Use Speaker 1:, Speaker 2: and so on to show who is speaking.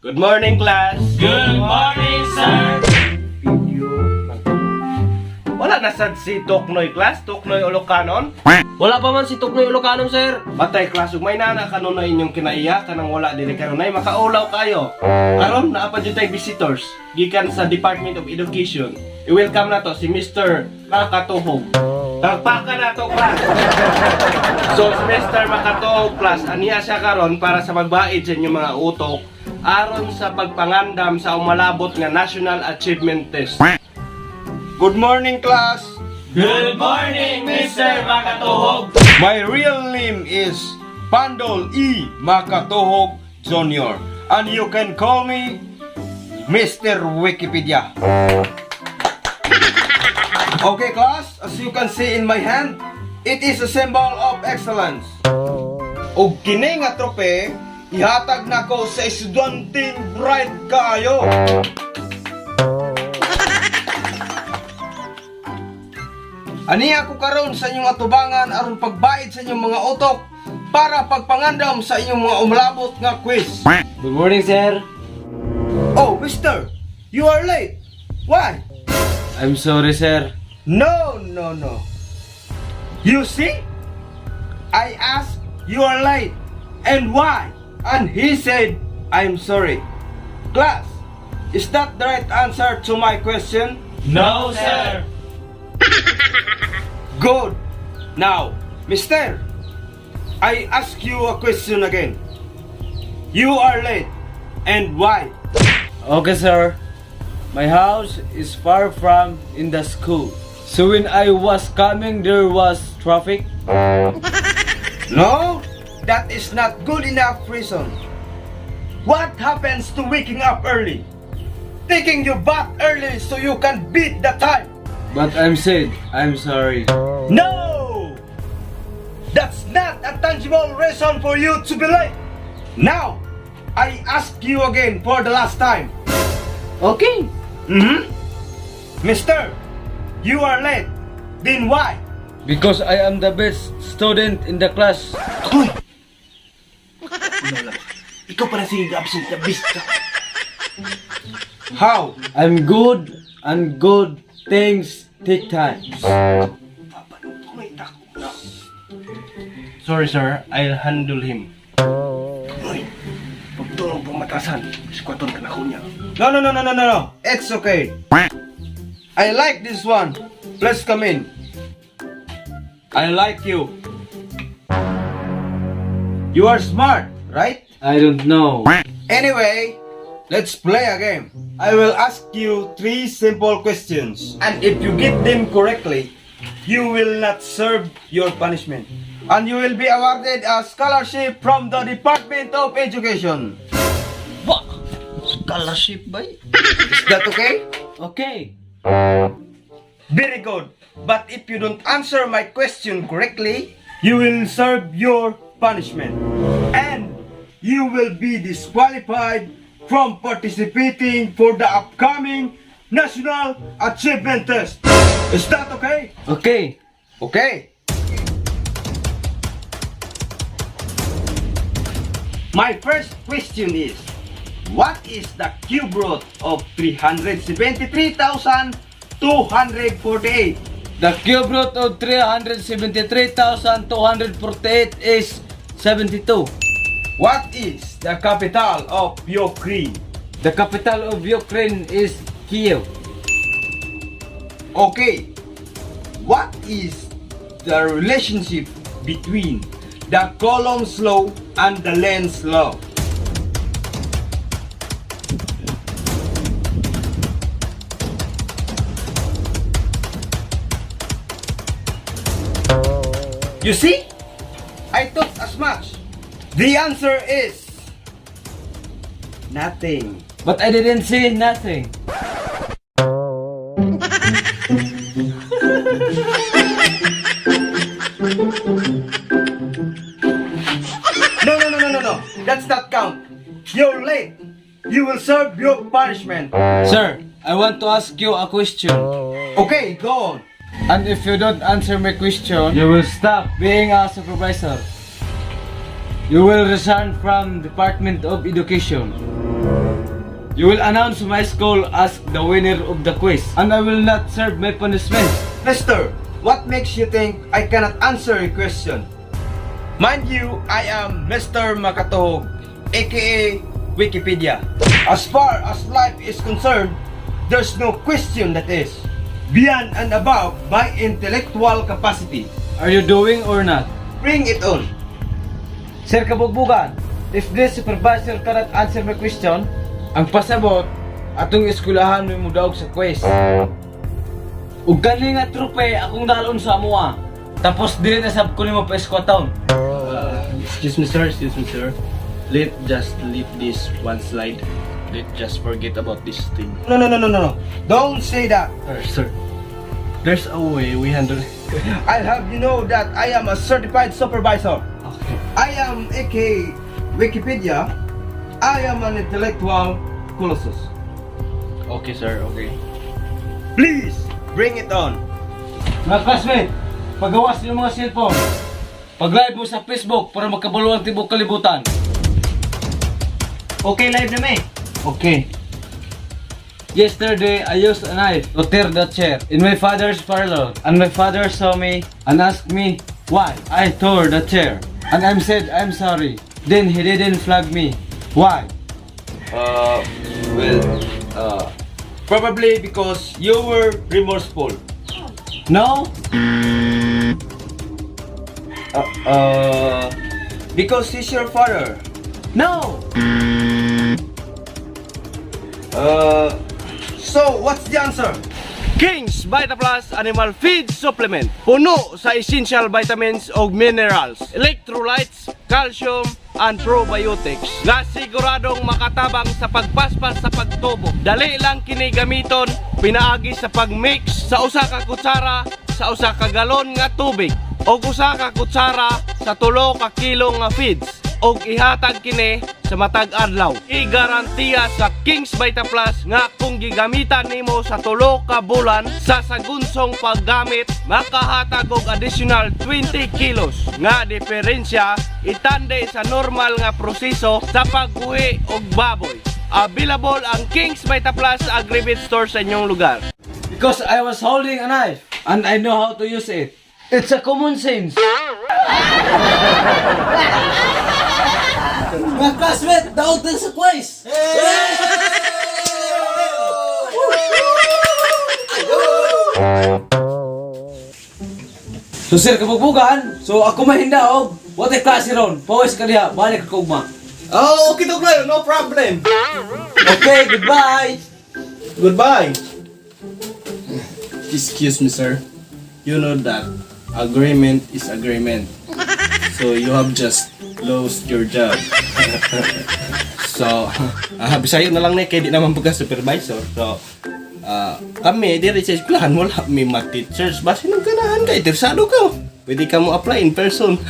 Speaker 1: Good morning, class.
Speaker 2: Good morning, sir.
Speaker 1: Video. Wala na sad si Toknoy, class. Toknoy Olocanon.
Speaker 2: Wala pa man si Tuknoy Ilocano, sir.
Speaker 1: Batay, class. Ug may nana kanon na inyong kinaiya kanang wala dili kanunay makaulaw kayo. Karon naa pa jud tay visitors gikan sa Department of Education. I-welcome na to si Mr. Makatuhog. Tagpakan na to, class. So, si Mr. Makatuhog, class, aniya siya karon para sa magbaid sa inyong mga utok aron sa pagpangandam sa umalabot nga National Achievement Test. Good morning, class.
Speaker 2: Good morning, Mr. Makatuhog.
Speaker 1: My real name is Pandol E. Makatuhog Jr. And you can call me Mr. Wikipedia. Okay, class, as you can see in my hand, it is a symbol of excellence. O kini nga trope, ihatag na ko sa estudyanteng bright kaayo. Ani ako karon sa inyong atubangan aron pagbaid sa inyong mga utok para pagpangandam sa inyong mga umlabot nga quiz.
Speaker 2: Good morning, sir.
Speaker 1: Oh, mister, you are late. Why?
Speaker 2: I'm sorry, sir.
Speaker 1: No. You see? I asked, you are late. And why? And he said, I'm sorry. Class, is that the right answer to my question?
Speaker 2: No, sir.
Speaker 1: Good. Now, mister, I ask you a question again. You are late. And why?
Speaker 2: Okay, sir. My house is far from in the school. So when I was coming, there was traffic.
Speaker 1: No, that is not good enough reason. What happens to waking up early? Taking your bath early so you can beat the time.
Speaker 2: But I'm sad. I'm sorry.
Speaker 1: No! That's not a tangible reason for you to be late. Now, I ask you again for the last time.
Speaker 2: Okay.
Speaker 1: Mister, you are late. Then why?
Speaker 2: Because I am the best student in the class.
Speaker 1: Hoy! Ikaw pala si absent na bista. How?
Speaker 2: I'm good and good things take time.
Speaker 1: Sorry, sir. I'll handle him. Hoy! Pagtulong pumatasan. Iskwaton ka na ko niya. No. It's okay. I like this one. Please come in. I like you. You are smart, right?
Speaker 2: I don't know.
Speaker 1: Anyway, let's play a game. I will ask you 3 simple questions. And if you get them correctly, you will not serve your punishment. And you will be awarded a scholarship from the Department of Education.
Speaker 2: What? Scholarship ba?
Speaker 1: Is that okay?
Speaker 2: Okay.
Speaker 1: Very good. But if you don't answer my question correctly, you will serve your punishment. And you will be disqualified from participating for the upcoming National Achievement Test. Is that okay?
Speaker 2: Okay.
Speaker 1: Okay. My first question is, what is the cube root of 373,248?
Speaker 2: The cube root of 373,248 is 72.
Speaker 1: What is the capital of Ukraine?
Speaker 2: The capital of Ukraine is Kiev.
Speaker 1: Okay. What is the relationship between the Coulomb's law and the Lenz's law? You see? I thought as much. The answer is nothing.
Speaker 2: But I didn't say nothing.
Speaker 1: No. That's not count. You're late. You will serve your punishment.
Speaker 2: Sir, I want to ask you a question.
Speaker 1: Okay, go on.
Speaker 2: And if you don't answer my question, you will stop being a supervisor. You will resign from Department of Education. You will announce my school as the winner of the quiz, and I will not serve my punishment.
Speaker 3: Mister, what makes you think I cannot answer your question? Mind you, I am Mr. Makatuhog, aka Wikipedia. As far as life is concerned, there's no question that is beyond and above my intellectual capacity.
Speaker 2: Are you doing or not?
Speaker 3: Bring it on.
Speaker 2: Sir Kabugbugan, if this supervisor cannot answer my question, ang pasabot, atong eskwelahan mo daog sa quiz. Ug kani nga trupe akong dalon sa amuha. Tapos dili na sab ko nimo pa eskwataon.
Speaker 1: Excuse me sir. Let just leave this one slide. Let just forget about this thing.
Speaker 3: No. Don't say that.
Speaker 1: Sir, there's a way we handle it.
Speaker 3: I'll have you know that I am a certified supervisor.
Speaker 1: Okay.
Speaker 3: I am aka Wikipedia. I am an intellectual colossus.
Speaker 1: Okay sir, okay.
Speaker 3: Please, bring it on.
Speaker 2: Mga classmate, pagawas niyo mga cellphone. Pag-live mo sa Facebook para magkabalo ang tibok kalibutan.
Speaker 3: Okay, live na may.
Speaker 2: Okay. Yesterday, I used a knife to tear the chair in my father's parlor, and my father saw me and asked me why I tore the chair, and I said I'm sorry. Then he didn't flog me. Why?
Speaker 3: Probably because you were remorseful.
Speaker 2: No?
Speaker 3: Because he's your father.
Speaker 2: No!
Speaker 3: So what's the answer?
Speaker 1: King's Vita Plus Animal Feed Supplement. Puno sa essential vitamins o minerals, electrolytes, calcium, and probiotics nga siguradong makatabang sa pagpaspas sa pagtubo. Dali lang kini gamiton, pinaagi sa pagmix sa usa ka kutsara sa usa ka galon nga tubig o usa ka kutsara sa 3 ka kilo nga feeds og ihatag kini sa matag adlaw. I-garantiya sa King's Vita Plus nga kung gigamitan nimo sa 3 ka bulan sa sagunsong paggamit, makahatag og additional 20 kilos nga diferensya itande sa normal nga proseso sa pagbuhi og baboy. Available ang King's Vita Plus sa Agribit store sa inyong lugar.
Speaker 2: Because I was holding a knife and I know how to use it. It's a common sense.
Speaker 4: Mga classmate, daot din sa quiz!
Speaker 2: So sir, kabugbugan, so ako mahindaog. What a klase ron. Pawis ka diha, balik ka ugma.
Speaker 3: Oh, okay, Douglas, no problem.
Speaker 2: Okay, goodbye.
Speaker 1: Goodbye. Excuse me, sir. You know that agreement is agreement. So you have just lost your job. So, bisayo na lang na kay di naman pagka supervisor. So, kami diri sa eskwelahan wala may math teachers. Basi nang ganahan ka, interesado ka. Pwede ka mo apply in person.